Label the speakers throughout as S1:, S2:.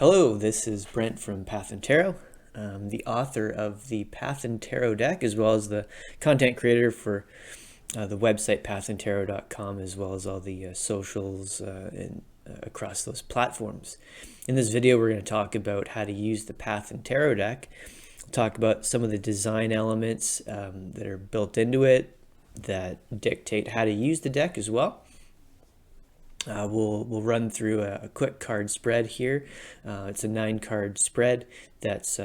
S1: Hello, this is Brent from PathandTarot. I'm the author of the PathandTarot deck, as well as the content creator for the website PathandTarot.com, as well as all the socials across those platforms. In this video, we're going to talk about how to use the PathandTarot deck. We'll talk about some of the design elements that are built into it that dictate how to use the deck as well. We'll run through a quick card spread here. It's a 9-card spread that's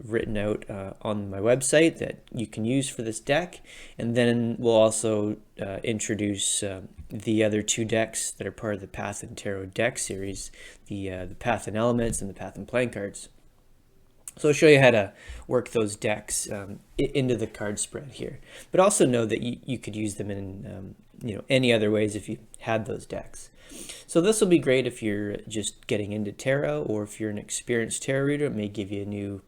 S1: written out on my website that you can use for this deck. And then we'll also introduce the other 2 decks that are part of the PathandTarot deck series, the PathandElements and the Pathand playing cards. So I'll show you how to work those decks into the card spread here. But also know that you could use them in any other ways if you had those decks. So this will be great if you're just getting into tarot, or if you're an experienced tarot reader. It may give you a new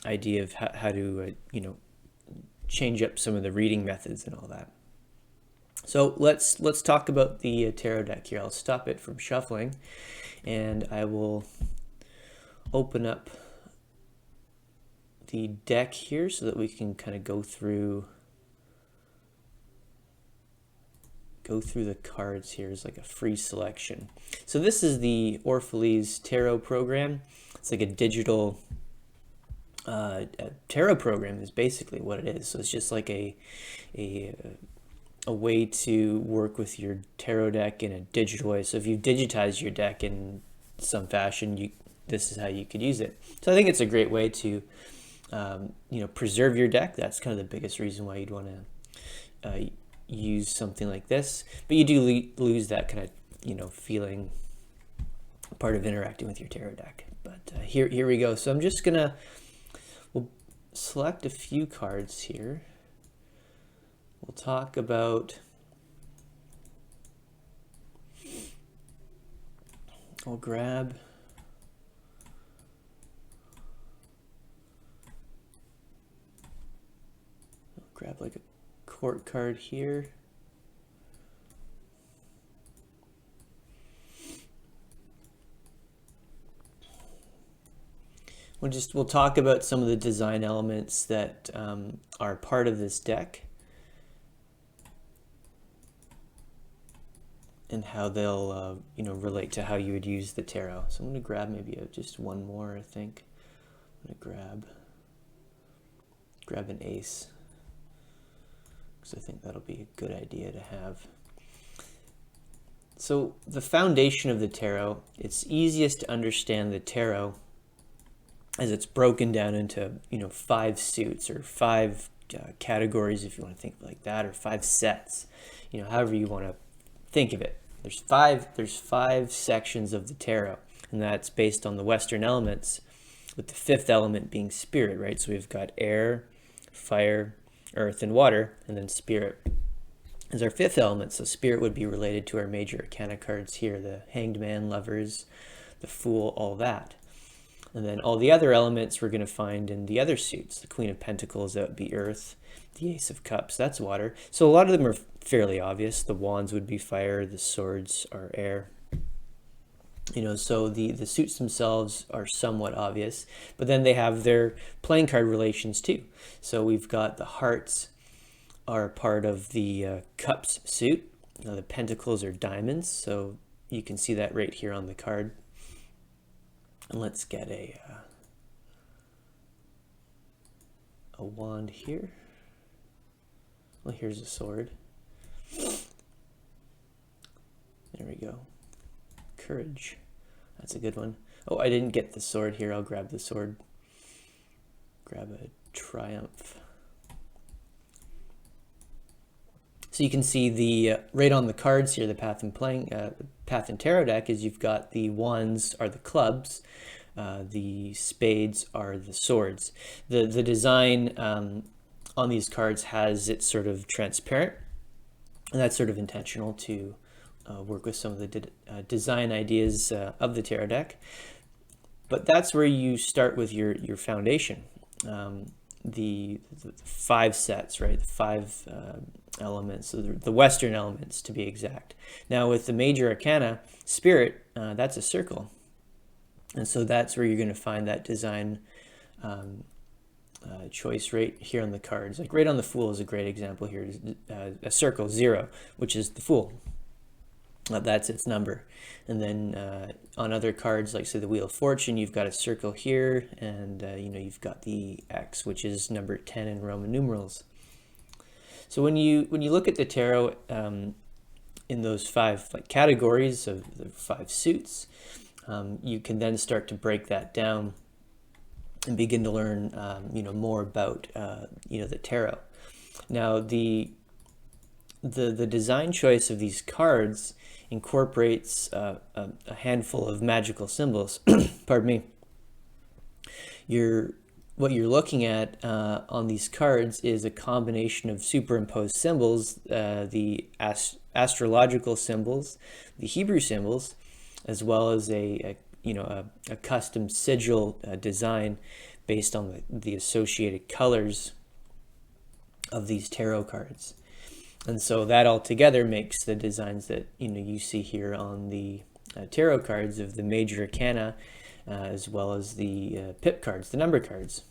S1: idea of how to change up some of the reading methods and all that. So let's talk about the tarot deck here. I'll stop it from shuffling, and I will open up the deck here so that we can kind of go through the cards here as like a free selection. So this is the Orphalese Tarot program. It's like a digital tarot program is basically what it is. So it's just like a way to work with your tarot deck in a digital way. So if you digitize your deck in some fashion, this is how you could use it. So I think it's a great way to preserve your deck. That's kind of the biggest reason why you'd want to use something like this. But you do lose that kind of feeling part of interacting with your tarot deck. But here we go. So I'm just we'll select a few cards here. We'll talk about, I'll grab like a court card here. We'll talk about some of the design elements that are part of this deck and how they'll relate to how you would use the tarot. So I'm going to grab maybe just one more. I think I'm going to grab an ace, because I think that'll be a good idea to have. So the foundation of the tarot, it's easiest to understand the tarot as it's broken down into 5 suits, or 5 categories, if you want to think like that, or 5 sets, however you want to think of it. There's five sections of the tarot, and that's based on the Western elements, with the 5th element being spirit, right? So we've got air, fire, earth, and water, and then spirit is our 5th element. So spirit would be related to our major Akana cards here, the Hanged Man, Lovers, the Fool, all that. And then all the other elements we're going to find in the other suits. The Queen of Pentacles, that would be earth. The Ace of Cups, that's water. So a lot of them are fairly obvious. The wands would be fire. The swords are air. So the suits themselves are somewhat obvious, but then they have their playing card relations too. So we've got the hearts are part of the cups suit. Now the pentacles are diamonds, so you can see that right here on the card. And let's get a wand here. Well, here's a sword. There we go. Courage. That's a good one. Oh, I didn't get the sword here. I'll grab the sword. Grab a triumph. So you can see the right on the cards here, the PathandTarot deck, is you've got the wands are the clubs, the spades are the swords. The design on these cards has it sort of transparent, and that's sort of intentional to work with some of the design ideas of the tarot deck. But that's where you start with your foundation. The 5 sets, right? The 5 elements, so the Western elements to be exact. Now with the major Akana, spirit, that's a circle. And so that's where you're going to find that design choice right here on the cards. Like right on the Fool is a great example here. A circle, 0, which is the Fool. That's its number. And then on other cards, like say the Wheel of Fortune, you've got a circle here, and you've got the X, which is number 10 in Roman numerals. So when you look at the tarot in those 5 categories of the 5 suits, you can then start to break that down and begin to learn more about the tarot. Now the design choice of these cards incorporates a handful of magical symbols. Pardon me. What you're looking at on these cards is a combination of superimposed symbols, the astrological symbols, the Hebrew symbols, as well as a custom sigil design based on the associated colors of these tarot cards. And so that all together makes the designs that you see here on the tarot cards of the major arcana, as well as the pip cards, the number cards.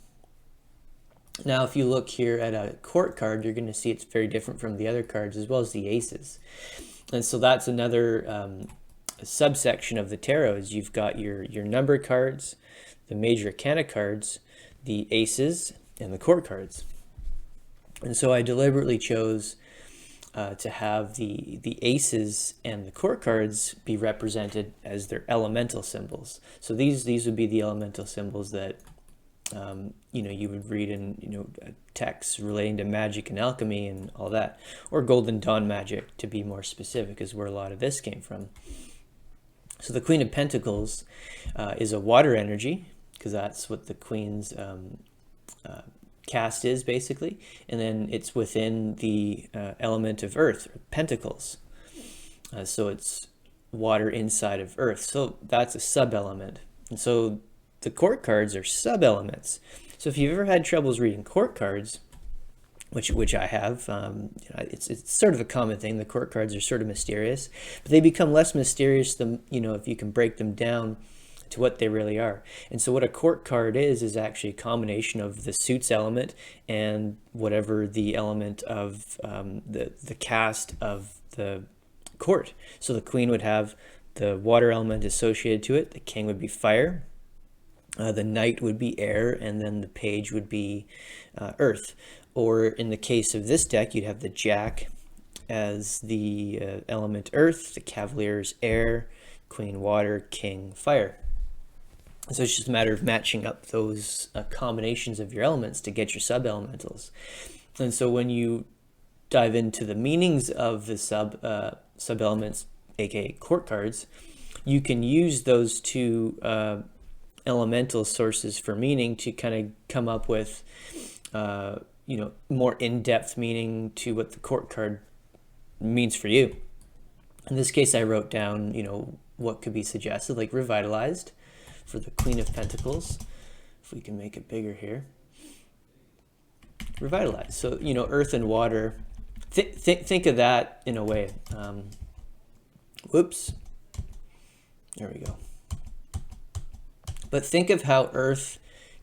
S1: Now, if you look here at a court card, you're going to see it's very different from the other cards, as well as the aces. And so that's another subsection of the tarot. Is you've got your number cards, the major arcana cards, the aces, and the court cards. And so I deliberately chose to have the aces and the court cards be represented as their elemental symbols. So these would be the elemental symbols that you would read in texts relating to magic and alchemy and all that, or Golden Dawn magic to be more specific, is where a lot of this came from. So the Queen of Pentacles is a water energy, because that's what the Queen's cast is basically, and then it's within the element of earth, or pentacles. So it's water inside of earth. So that's a sub-element. And so the court cards are sub-elements. So if you've ever had troubles reading court cards, which I have, it's sort of a common thing. The court cards are sort of mysterious, but they become less mysterious if you can break them down to what they really are. And so what a court card is actually a combination of the suits element and whatever the element of the cast of the court. So the Queen would have the water element associated to it, the King would be fire, the Knight would be air, and then the Page would be earth. Or in the case of this deck, you'd have the Jack as the element earth, the Cavaliers air, Queen water, King fire. So it's just a matter of matching up those combinations of your elements to get your sub-elementals. And so when you dive into the meanings of the sub-elements, aka court cards, you can use those two elemental sources for meaning to kind of come up with more in-depth meaning to what the court card means for you. In this case, I wrote down what could be suggested, like revitalized for the Queen of Pentacles. If we can make it bigger here, revitalized. So earth and water, think of that in a way. Whoops, there we go. But think of how earth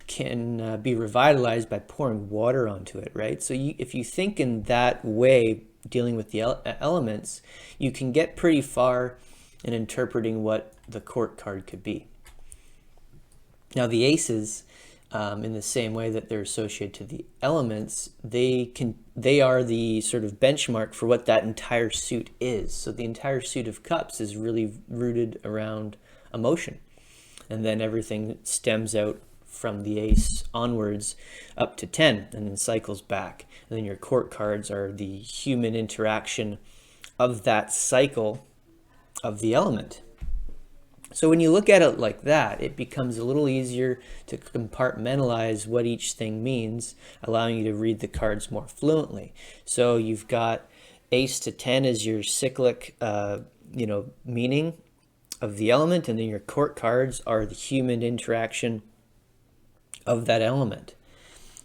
S1: can be revitalized by pouring water onto it, right? So if you think in that way, dealing with the elements, you can get pretty far in interpreting what the court card could be. Now the aces, in the same way that they're associated to the elements, they are the sort of benchmark for what that entire suit is. So the entire suit of cups is really rooted around emotion, and then everything stems out from the ace onwards up to 10 and then cycles back. And then your court cards are the human interaction of that cycle of the element. So when you look at it like that, it becomes a little easier to compartmentalize what each thing means, allowing you to read the cards more fluently. So you've got ace to 10 as your cyclic meaning of the element, and then your court cards are the human interaction of that element.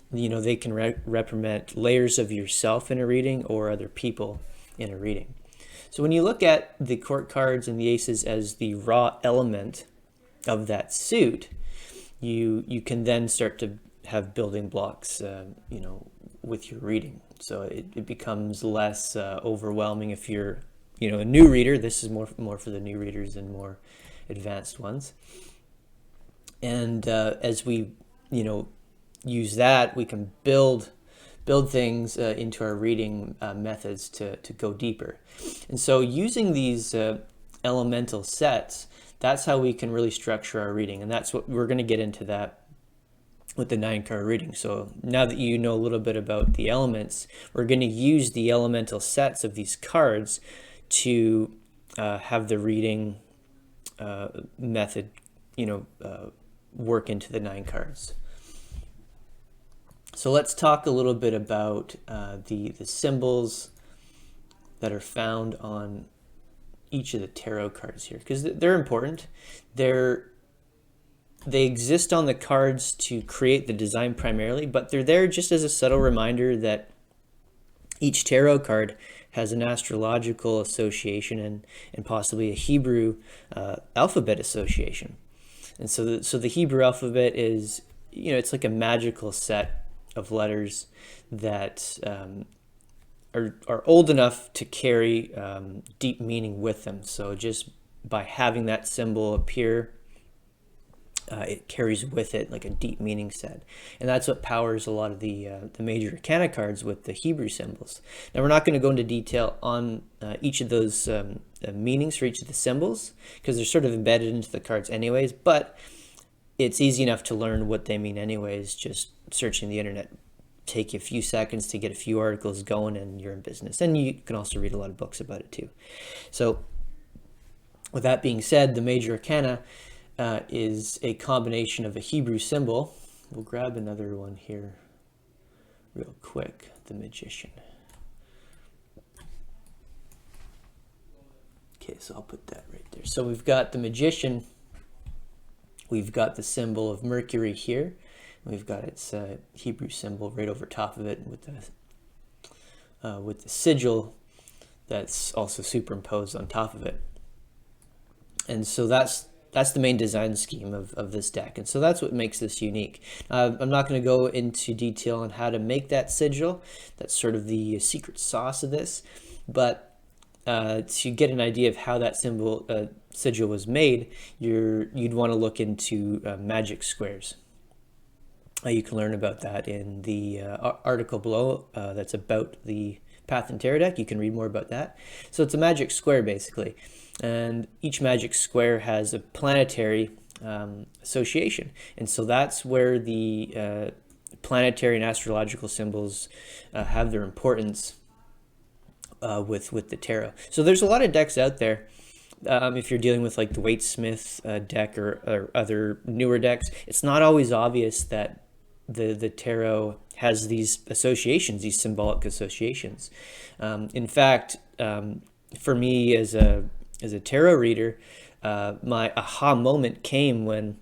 S1: They can represent layers of yourself in a reading or other people in a reading. So when you look at the court cards and the aces as the raw element of that suit, you can then start to have building blocks, you know, with your reading. So it becomes less overwhelming if you're, you know, a new reader. This is more for the new readers and more advanced ones. And as we, you know, use that, we can build things into our reading methods to go deeper. And so using these elemental sets, that's how we can really structure our reading. And that's what we're going to get into that with the 9-card reading. So now that you know a little bit about the elements, we're going to use the elemental sets of these cards to have the reading method, you know, work into the 9 cards. So let's talk a little bit about the symbols that are found on each of the tarot cards here, because they're important. They exist on the cards to create the design primarily, but they're there just as a subtle reminder that each tarot card has an astrological association and possibly a Hebrew alphabet association. And so the Hebrew alphabet is, you know, it's like a magical set of letters that are old enough to carry deep meaning with them. So just by having that symbol appear, it carries with it like a deep meaning set. And that's what powers a lot of the major arcana cards with the Hebrew symbols. Now we're not going to go into detail on each of those meanings for each of the symbols, because they're sort of embedded into the cards anyways, but it's easy enough to learn what they mean anyways, just searching the internet. Take you a few seconds to get a few articles going and you're in business. And you can also read a lot of books about it too. So with that being said, the major arcana is a combination of a Hebrew symbol. We'll grab another one here real quick, the Magician. Okay, so I'll put that right there. So we've got the Magician, we've got the symbol of Mercury here, we've got its Hebrew symbol right over top of it with the sigil that's also superimposed on top of it. And so that's the main design scheme of this deck. And so that's what makes this unique. I'm not going to go into detail on how to make that sigil. That's sort of the secret sauce of this. But to get an idea of how that sigil was made, you'd want to look into magic squares. You can learn about that in the article below that's about the PathandTarot deck. You can read more about that. So it's a magic square basically. And each magic square has a planetary association. And so that's where the planetary and astrological symbols have their importance with the tarot. So there's a lot of decks out there. If you're dealing with like the Waite-Smith deck or other newer decks, it's not always obvious that the tarot has these associations, these symbolic associations. In fact, for me as a tarot reader, my aha moment came when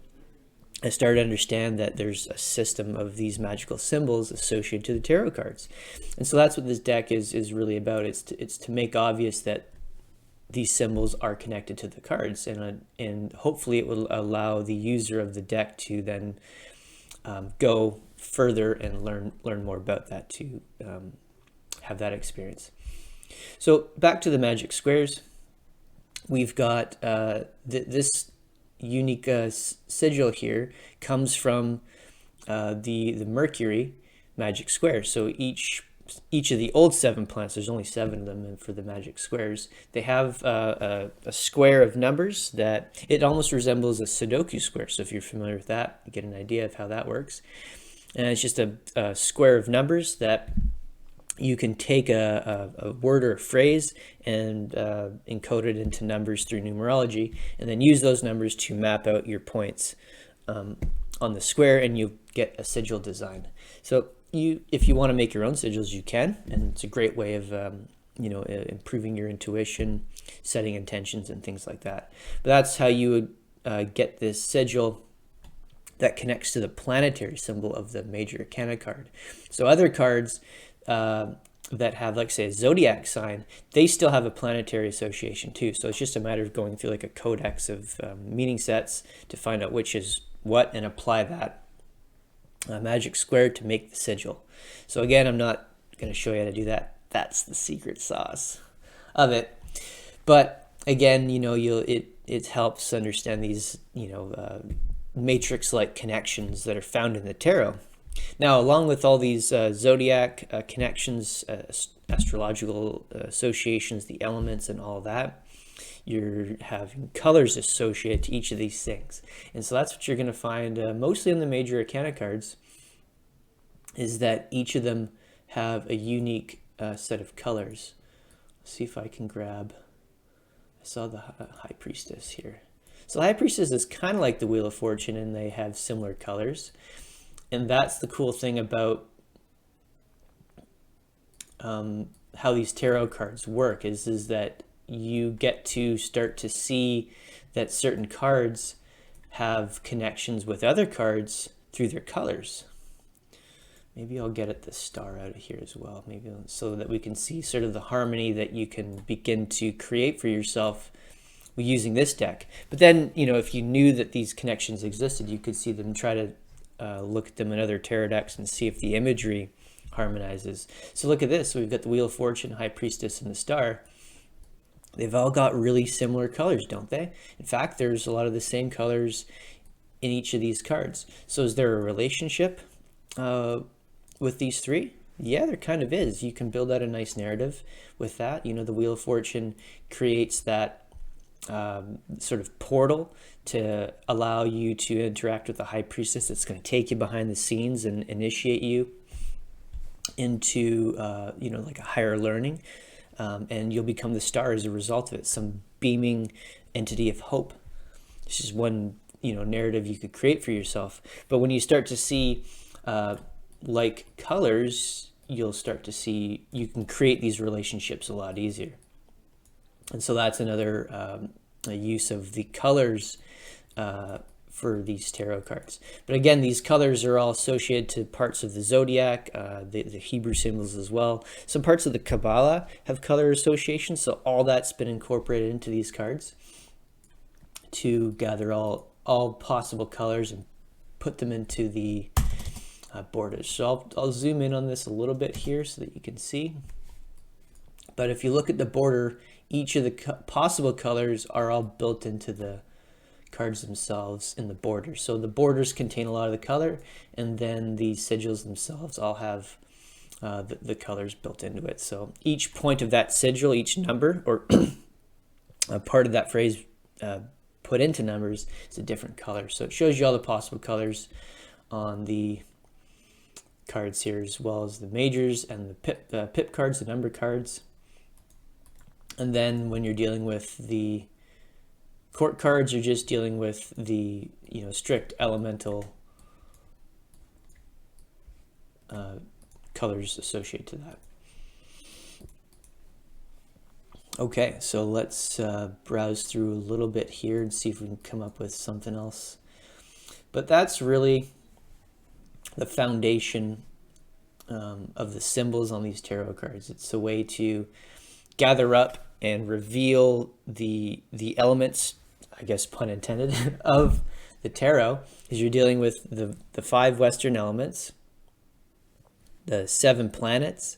S1: I started to understand that there's a system of these magical symbols associated to the tarot cards. And so that's what this deck is really about. It's to make obvious that these symbols are connected to the cards, and hopefully it will allow the user of the deck to then go further and learn more about that, to have that experience. So back to the magic squares. We've got this unique sigil here comes from the Mercury magic square. So each of the old 7 planets, there's only 7 of them, and for the magic squares, they have a square of numbers that it almost resembles a Sudoku square. So if you're familiar with that, you get an idea of how that works. And it's just a square of numbers that you can take a word or a phrase and encode it into numbers through numerology, and then use those numbers to map out your points on the square, and you get a sigil design. So if you want to make your own sigils, you can, and it's a great way of improving your intuition, setting intentions, and things like that. But that's how you would get this sigil that connects to the planetary symbol of the major arcana card. So other cards that have, like, say, a zodiac sign, they still have a planetary association too. So it's just a matter of going through like a codex of meaning sets to find out which is what and apply that magic square to make the sigil. So again, I'm not going to show you how to do that. That's the secret sauce of it. But again, it helps understand these, matrix-like connections that are found in the tarot. Now, along with all these zodiac connections, astrological associations, the elements and all that, you're having colors associated to each of these things. And so that's what you're going to find mostly in the major arcana cards, is that each of them have a unique set of colors. Let's see if I can grab, I saw the High Priestess here. So the High Priestess is kind of like the Wheel of Fortune, and they have similar colors. And that's the cool thing about how these tarot cards work, is that you get to start to see that certain cards have connections with other cards through their colors. Maybe I'll get at the star out of here as well, maybe so that we can see sort of the harmony that you can begin to create for yourself using this deck. But then, if you knew that these connections existed, you could see them, try to look at them in other tarot decks and see if the imagery harmonizes. So look at this. So we've got the Wheel of Fortune, High Priestess, and the Star. They've all got really similar colors, don't they? In fact, there's a lot of the same colors in each of these cards. So is there a relationship with these three? Yeah, there kind of is. You can build out a nice narrative with that. The Wheel of Fortune creates that sort of portal to allow you to interact with the High Priestess. It's going to take you behind the scenes and initiate you into like a higher learning, and you'll become the Star as a result of it, some beaming entity of hope. This is one narrative you could create for yourself. But when you start to see like colors, you'll start to see you can create these relationships a lot easier. And so that's another use of the colors for these tarot cards. But again, these colors are all associated to parts of the zodiac, the Hebrew symbols as well. Some parts of the Kabbalah have color associations, so all that's been incorporated into these cards to gather all possible colors and put them into the borders. So I'll zoom in on this a little bit here so that you can see. But if you look at the border, each of the possible colors are all built into the cards themselves in the border. So the borders contain a lot of the color, and then the sigils themselves all have the colors built into it. So each point of that sigil, each number, or a part of that phrase put into numbers, is a different color. So it shows you all the possible colors on the cards here, as well as the majors and the pip cards, the number cards. And then when you're dealing with the court cards, you're just dealing with the strict elemental colors associated to that. Okay, so let's browse through a little bit here and see if we can come up with something else. But that's really the foundation of the symbols on these tarot cards. It's a way to gather up and reveal the elements, I guess pun intended, of the tarot, is you're dealing with the 5 Western elements, the 7 planets,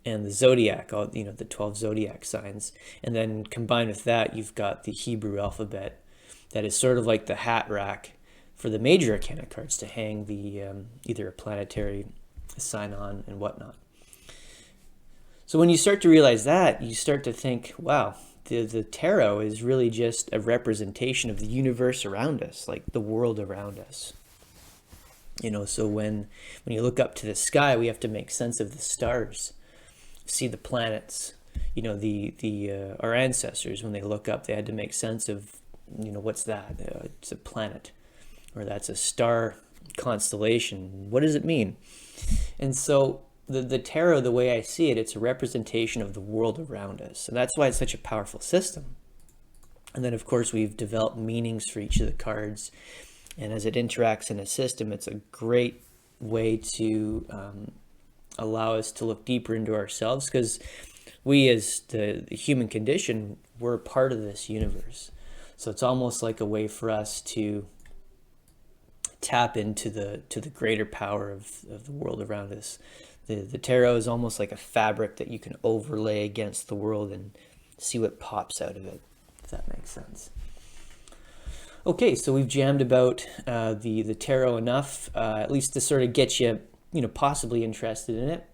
S1: and the zodiac, the 12 zodiac signs. And then combined with that, you've got the Hebrew alphabet that is sort of like the hat rack for the major arcana cards to hang the either a planetary sign on and whatnot. So when you start to realize that, you start to think, wow, the tarot is really just a representation of the universe around us, like the world around us. So when you look up to the sky, we have to make sense of the stars, see the planets. Our ancestors, when they look up, they had to make sense of, what's that? It's a planet, or that's a star constellation. What does it mean? And so the tarot, the way I see it, it's a representation of the world around us. And that's why it's such a powerful system. And then, of course, we've developed meanings for each of the cards. And as it interacts in a system, it's a great way to allow us to look deeper into ourselves, because we as the human condition, we're part of this universe. So it's almost like a way for us to tap into the greater power of the world around us. The tarot is almost like a fabric that you can overlay against the world and see what pops out of it, if that makes sense. Okay, so we've jammed about the tarot enough, at least to sort of get you, possibly interested in it.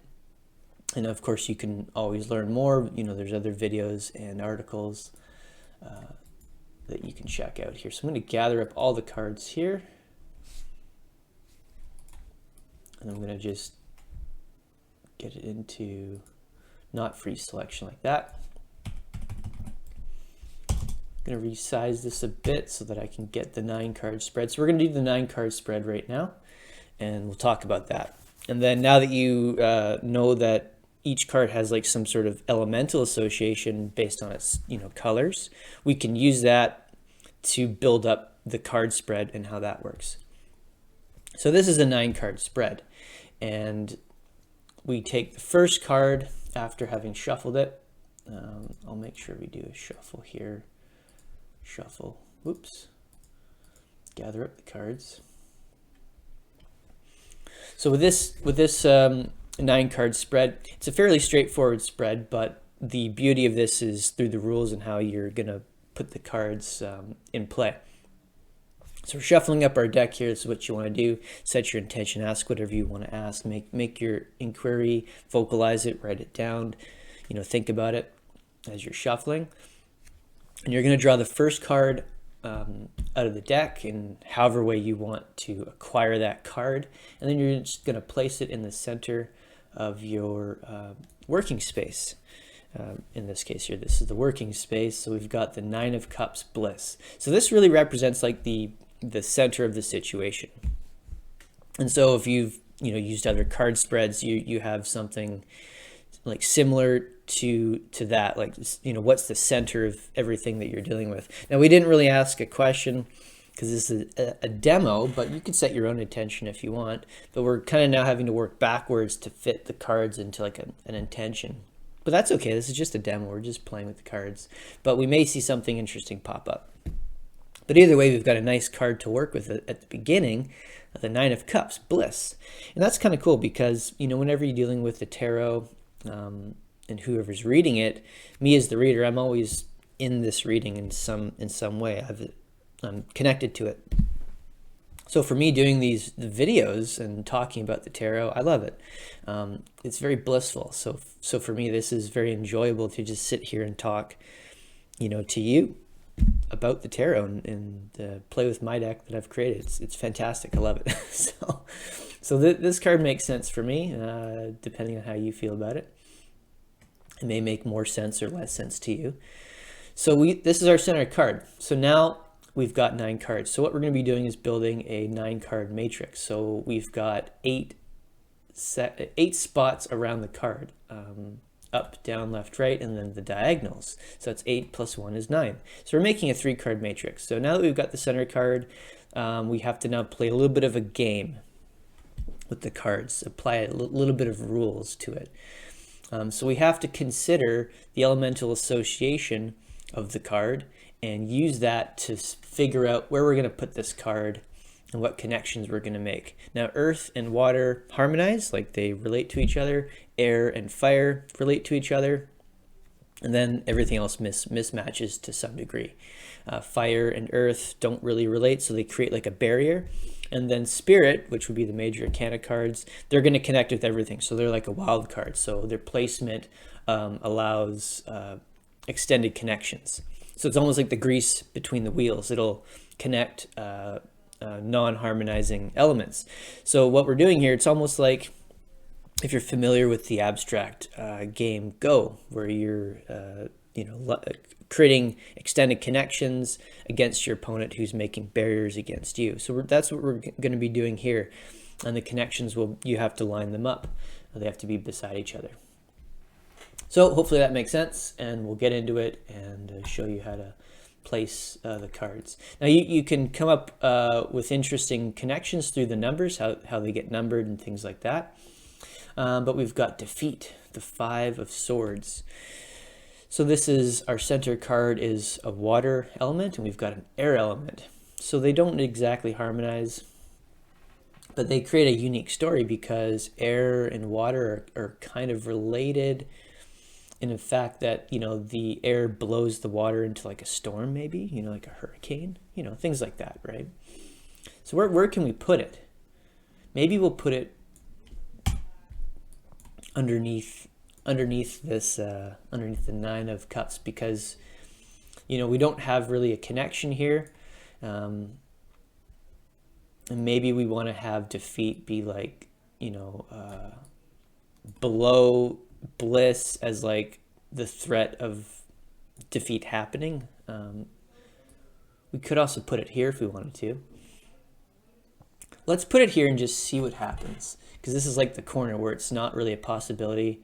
S1: And of course, you can always learn more. There's other videos and articles that you can check out here. So I'm going to gather up all the cards here. And I'm going to just get it into not free selection like that. I'm going to resize this a bit so that I can get the 9-card spread. So we're going to do the 9-card spread right now, and we'll talk about that. And then now that you know that each card has like some sort of elemental association based on its colors, we can use that to build up the card spread and how that works. So this is a 9-card spread, and we take the first card after having shuffled it. I'll make sure we do a shuffle here. Shuffle. Whoops. Gather up the cards. So with this 9-card spread, it's a fairly straightforward spread, but the beauty of this is through the rules and how you're gonna put the cards in play. So we're shuffling up our deck here. This is what you want to do. Set your intention. Ask whatever you want to ask. Make your inquiry. Vocalize it. Write it down. Think about it as you're shuffling. And you're going to draw the first card out of the deck in however way you want to acquire that card. And then you're just going to place it in the center of your working space. In this case here, this is the working space. So we've got the 9 of Cups, bliss. So this really represents like the center of the situation. And so if you've used other card spreads, you have something like similar to that, like what's the center of everything that you're dealing with. Now we didn't really ask a question because this is a demo, but you can set your own intention if you want. But we're kind of now having to work backwards to fit the cards into like an intention. But that's okay. This is just a demo. We're just playing with the cards. But we may see something interesting pop up. But either way, we've got a nice card to work with at the beginning, the 9 of Cups, bliss. And that's kind of cool because, whenever you're dealing with the tarot and whoever's reading it, me as the reader, I'm always in this reading in some way. I'm connected to it. So for me, doing the videos and talking about the tarot, I love it. It's very blissful. So for me, this is very enjoyable to just sit here and talk, to you about the tarot and play with my deck that I've created. It's fantastic. I love it. So this card makes sense for me, depending on how you feel about it. It may make more sense or less sense to you. So this is our center card. So now we've got 9 cards. So what we're going to be doing is building a 9-card matrix. So we've got 8 spots around the card, up, down, left, right, and then the diagonals. So it's 8 plus 1 is 9. So we're making a 3-card matrix. So now that we've got the center card, we have to now play a little bit of a game with the cards, apply a little bit of rules to it. So we have to consider the elemental association of the card and use that to figure out where we're going to put this card and what connections we're going to make. Now, earth and water harmonize, like they relate to each other. Air and fire relate to each other. And then everything else mismatches to some degree. Fire and earth don't really relate, so they create like a barrier. And then spirit, which would be the major Akana cards, they're going to connect with everything. So they're like a wild card. So their placement allows extended connections. So it's almost like the grease between the wheels. It'll connect non-harmonizing elements. So what we're doing here, it's almost like if you're familiar with the abstract game Go, where you're creating extended connections against your opponent who's making barriers against you. So that's what we're going to be doing here. And the connections, you have to line them up. They have to be beside each other. So hopefully that makes sense, and we'll get into it and show you how to place the cards. Now you can come up with interesting connections through the numbers, how they get numbered and things like that. But we've got defeat, the 5 of swords. So this is, our center card is a water element, and we've got an air element. So they don't exactly harmonize, but they create a unique story because air and water are kind of related in the fact that, you know, the air blows the water into like a storm, maybe, you know, like a hurricane, you know, things like that, right? So where can we put it? Maybe we'll put it underneath this underneath the 9 of cups, because, you know, we don't have really a connection here, and maybe we want to have defeat be like, you know, below bliss as like the threat of defeat happening. We could also put it here if we wanted to. Let's put it here and just see what happens, because this is like the corner where it's not really a possibility.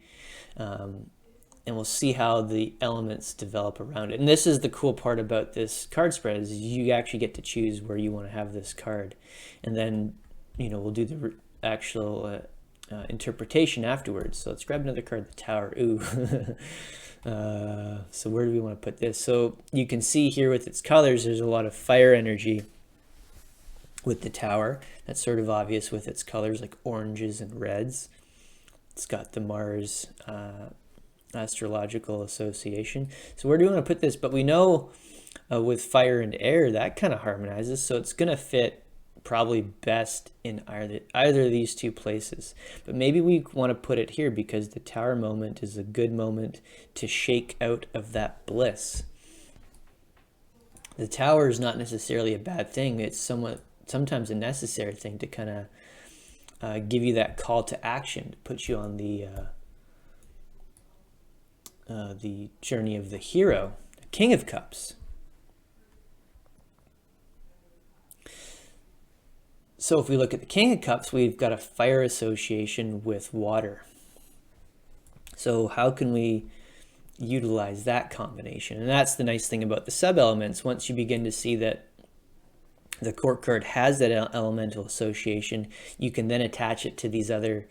S1: And we'll see how the elements develop around it. And this is the cool part about this card spread, is you actually get to choose where you want to have this card. And then, you know, we'll do the actual interpretation afterwards. So let's grab another card, the Tower. Ooh. So where do we want to put this? So you can see here with its colors, there's a lot of fire energy with the Tower. That's sort of obvious with its colors, like oranges and reds. It's got the Mars astrological association. So where do we want to put this? But we know with fire and air, that kind of harmonizes. So it's going to fit probably best in either of these two places. But maybe we want to put it here because the Tower moment is a good moment to shake out of that bliss. The Tower is not necessarily a bad thing. It's sometimes a necessary thing to kind of give you that call to action, to put you on the journey of the hero, the King of Cups. So if we look at the King of Cups, we've got a fire association with water. So how can we utilize that combination? And that's the nice thing about the sub-elements. Once you begin to see that the court card has that elemental association, you can then attach it to these other,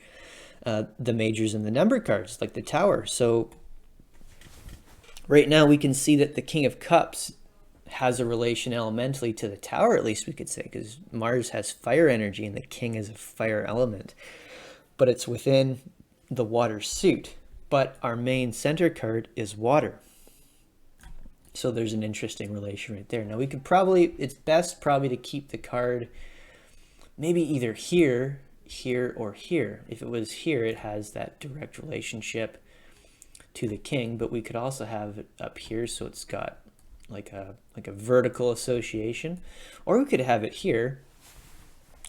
S1: the majors and the number cards, like the Tower. So right now we can see that the King of Cups has a relation elementally to the Tower, at least we could say, because Mars has fire energy and the King is a fire element. But it's within the water suit. But our main center card is water. So there's an interesting relation right there. Now we could probably, it's best probably to keep the card maybe either here, here, or here. If it was here, it has that direct relationship to the King, but we could also have it up here, so it's got like a vertical association. Or we could have it here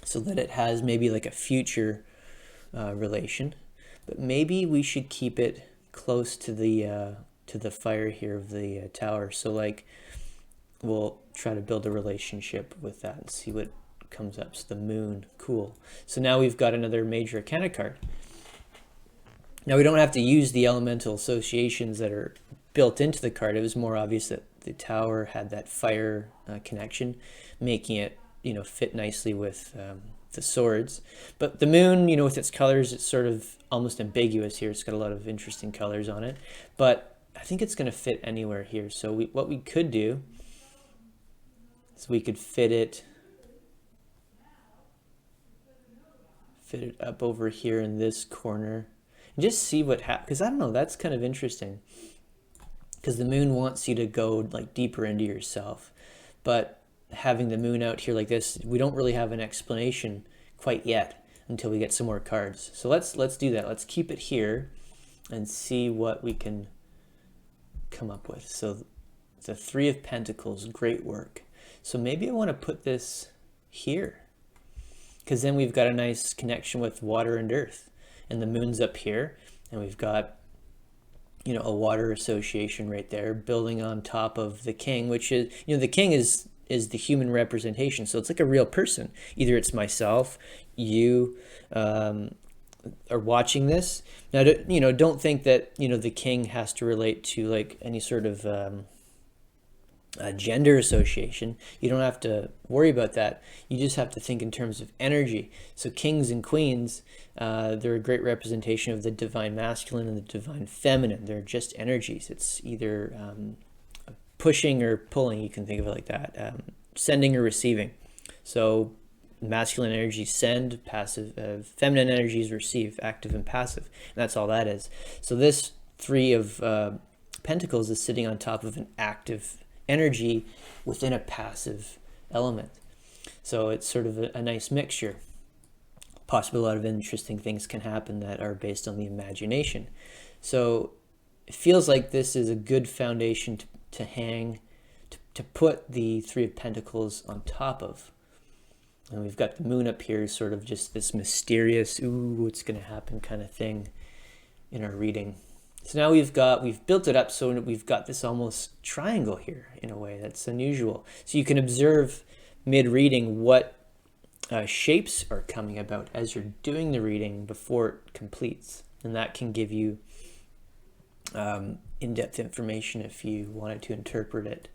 S1: so that it has maybe like a future relation. But maybe we should keep it close to the fire here of the Tower. So like we'll try to build a relationship with that and see what comes up. So the Moon, cool. So now we've got another major Akana card. Now we don't have to use the elemental associations that are built into the card. It was more obvious that the Tower had that fire connection, making it, you know, fit nicely with the swords. But the Moon, you know, with its colors, it's sort of almost ambiguous here. It's got a lot of interesting colors on it, but I think it's going to fit anywhere here. So what we could do is we could fit it up over here in this corner and just see what happens. Because I don't know, that's kind of interesting. Because the Moon wants you to go like deeper into yourself. But having the Moon out here like this, we don't really have an explanation quite yet until we get some more cards. So let's do that. Let's keep it here and see what we can come up with. So the 3 of Pentacles, great work. So maybe I want to put this here, because then we've got a nice connection with water and earth, and the Moon's up here, and we've got, you know, a water association right there building on top of the King, which is, you know, the King is the human representation. So it's like a real person. Either it's myself, you are watching this. Now, you know, don't think that, you know, the King has to relate to like any sort of gender association. You don't have to worry about that. You just have to think in terms of energy. So kings and queens, they're a great representation of the divine masculine and the divine feminine. They're just energies. It's either pushing or pulling. You can think of it like that. Sending or receiving. So masculine energies send, passive, feminine energies receive, active and passive. And that's all that is. So this three of pentacles is sitting on top of an active energy within a passive element. So it's sort of a nice mixture. Possibly a lot of interesting things can happen that are based on the imagination. So it feels like this is a good foundation to hang, to put the Three of Pentacles on top of. And we've got the moon up here, sort of just this mysterious, ooh, what's going to happen kind of thing in our reading. So now we've built it up so we've got this almost triangle here in a way that's unusual. So you can observe mid-reading what shapes are coming about as you're doing the reading before it completes. And that can give you in-depth information if you wanted to interpret it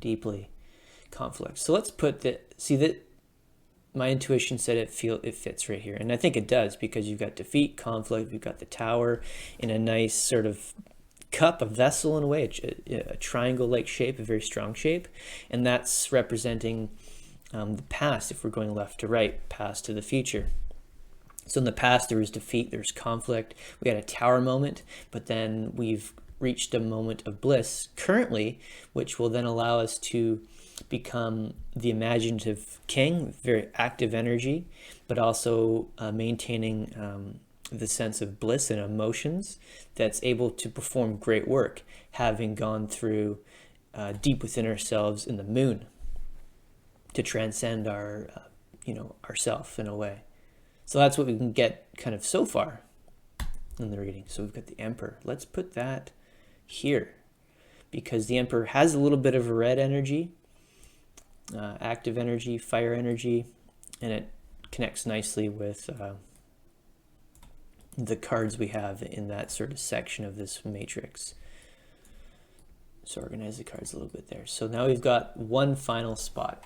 S1: deeply. Conflict. So let's put see that my intuition said it fits right here, and I think it does, because you've got defeat, conflict, you've got the tower in a nice sort of cup, a vessel in a way, a triangle-like shape, a very strong shape, and that's representing the past. If we're going left to right, past to the future. So in the past there was defeat, there's conflict, we had a tower moment, but then we've reached a moment of bliss currently, which will then allow us to become the imaginative king, very active energy, but also maintaining the sense of bliss and emotions that's able to perform great work, having gone through deep within ourselves in the moon to transcend our, ourself in a way. So that's what we can get kind of so far in the reading. So we've got the Emperor. Let's put that here, because the Emperor has a little bit of a red energy, active energy, fire energy, and it connects nicely with the cards we have in that sort of section of this matrix. So organize the cards a little bit there. So now we've got one final spot.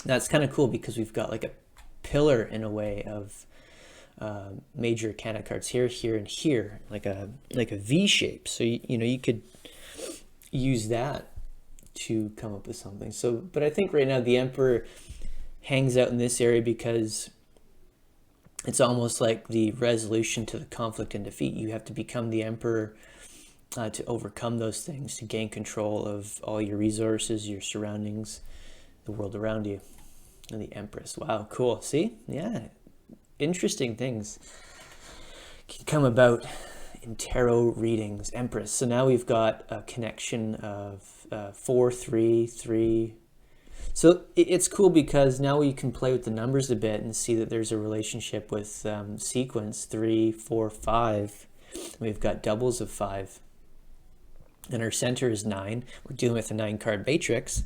S1: That's kind of cool because we've got like a pillar in a way of major arcana cards here, here, and here, like a V shape. So you could use that to come up with something. So, but I think right now the Emperor hangs out in this area because it's almost like the resolution to the conflict and defeat. You have to become the Emperor to overcome those things, to gain control of all your resources, your surroundings, the world around you. And the Empress. Wow, cool. See? Yeah. Interesting things can come about in tarot readings. Empress. So now we've got a connection of 4, 3, 3. So it's cool because now we can play with the numbers a bit and see that there's a relationship with sequence 3, 4, 5. We've got doubles of 5. And our center is 9. We're dealing with a 9-card matrix.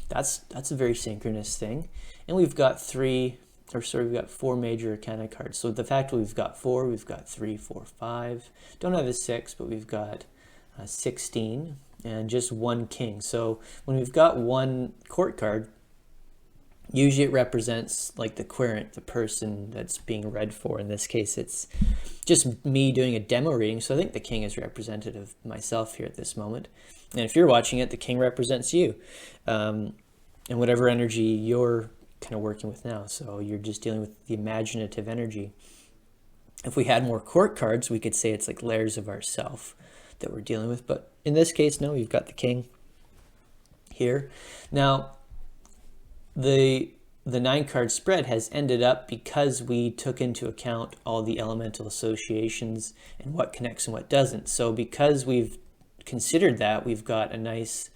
S1: That's a very synchronous thing. And we've got 4 major arcana cards. So the fact that we've got 4, we've got 3, 4, 5. Don't have a 6, but we've got 16 and just 1 king. So when we've got 1 court card, usually it represents like the querent, the person that's being read for. In this case, it's just me doing a demo reading. So I think the king is representative of myself here at this moment. And if you're watching it, the king represents you. And whatever energy you're kind of working with now. So you're just dealing with the imaginative energy. If we had more court cards, we could say it's like layers of ourself that we're dealing with. But in this case, no, we've got the king here. Now, the 9-card spread has ended up because we took into account all the elemental associations and what connects and what doesn't. So because we've considered that, we've got a nice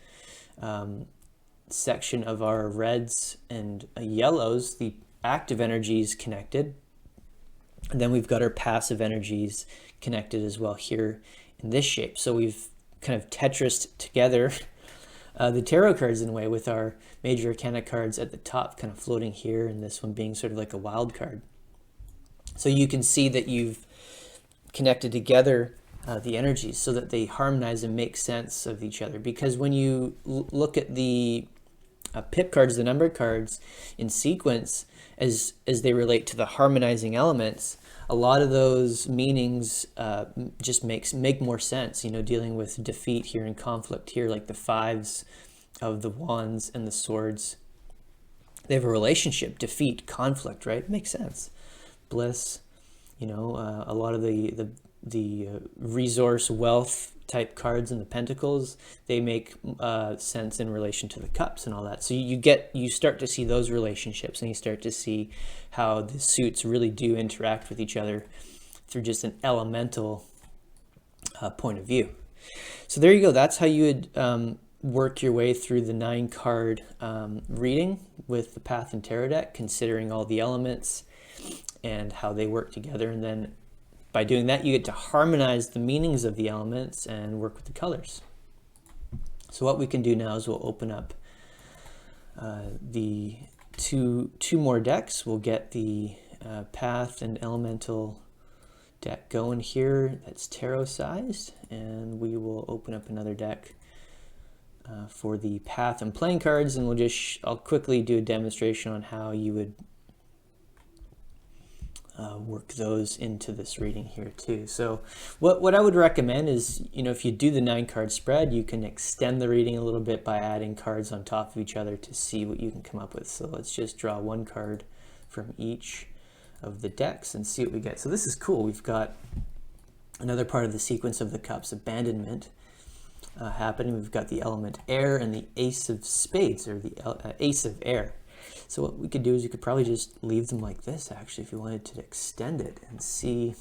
S1: section of our reds and yellows, the active energies connected, and then we've got our passive energies connected as well here in this shape. So we've kind of Tetrised together the tarot cards in a way, with our major arcana cards at the top kind of floating here, and this one being sort of like a wild card. So you can see that you've connected together the energies so that they harmonize and make sense of each other. Because when you look at the pip cards, the number cards in sequence, as they relate to the harmonizing elements, a lot of those meanings just make more sense. You know, dealing with defeat here and conflict here, like the fives of the wands and the swords, they have a relationship. Defeat, conflict, right? Makes sense. Bliss, you know, a lot of the resource wealth type cards in the pentacles, they make sense in relation to the cups and all that. So you start to see those relationships, and you start to see how the suits really do interact with each other through just an elemental point of view. So there you go. That's how you would work your way through the 9-card reading with the PathandTarot deck, considering all the elements and how they work together. And then by doing that, you get to harmonize the meanings of the elements and work with the colors. So what we can do now is we'll open up the two more decks. We'll get the Path and Elemental deck going here that's tarot sized, and we will open up another deck for the Path and playing cards, and I'll quickly do a demonstration on how you would work those into this reading here too. So what I would recommend is, you know, if you do the 9-card spread, you can extend the reading a little bit by adding cards on top of each other to see what you can come up with. So let's just draw 1 card from each of the decks and see what we get. So this is cool. We've got another part of the sequence of the cups, abandonment, happening. We've got the element air and the ace of spades, or the ace of air. So what we could do is you could probably just leave them like this, actually, if you wanted to extend it and see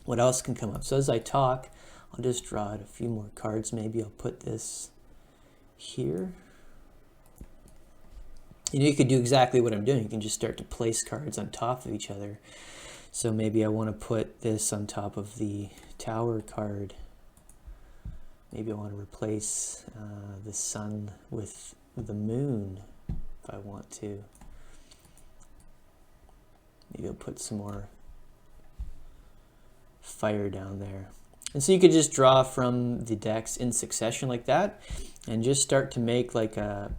S1: what else can come up. So as I talk, I'll just draw out a few more cards. Maybe I'll put this here. You know, you could do exactly what I'm doing. You can just start to place cards on top of each other. So maybe I want to put this on top of the Tower card. Maybe I want to replace the sun with the moon. I want to. Maybe I'll put some more fire down there. And so you could just draw from the decks in succession like that, and just start to make like an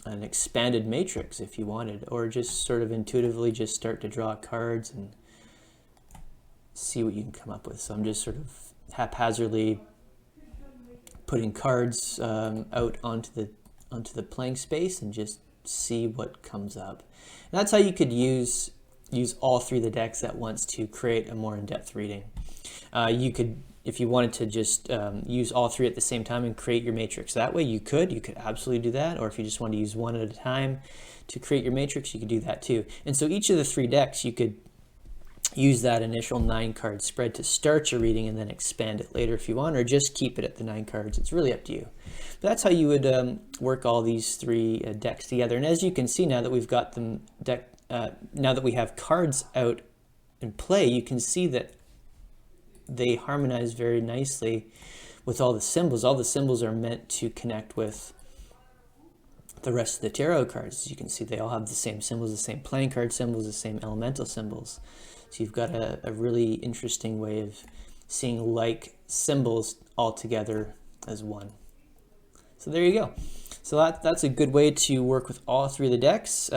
S1: expanded matrix if you wanted, or just sort of intuitively just start to draw cards and see what you can come up with. So I'm just sort of haphazardly putting cards out onto the playing space and just see what comes up. And that's how you could use all 3 of the decks at once to create a more in-depth reading. You could, if you wanted to just use all 3 at the same time and create your matrix that way, you could absolutely do that. Or if you just want to use one at a time to create your matrix, you could do that too. And so each of the 3 decks, you could use that initial 9-card spread to start your reading and then expand it later if you want, or just keep it at the 9 cards. It's really up to you. But that's how you would work all these 3 decks together. And as you can see, now that we've got them now that we have cards out in play, you can see that they harmonize very nicely with all the symbols. All the symbols are meant to connect with the rest of the tarot cards. As you can see, they all have the same symbols, the same playing card symbols, the same elemental symbols. So you've got a really interesting way of seeing like symbols all together as one. So there you go. So that's a good way to work with all 3 of the decks.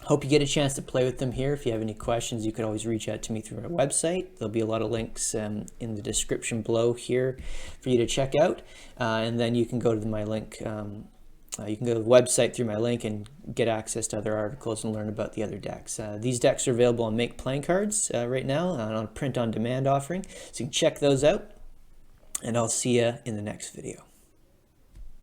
S1: Hope you get a chance to play with them here. If you have any questions, you could always reach out to me through our website. There'll be a lot of links in the description below here for you to check out. And then you can go to my link. You can go to the website through my link and get access to other articles and learn about the other decks. These decks are available on Make Playing Cards right now on a print-on-demand offering. So you can check those out. And I'll see you in the next video.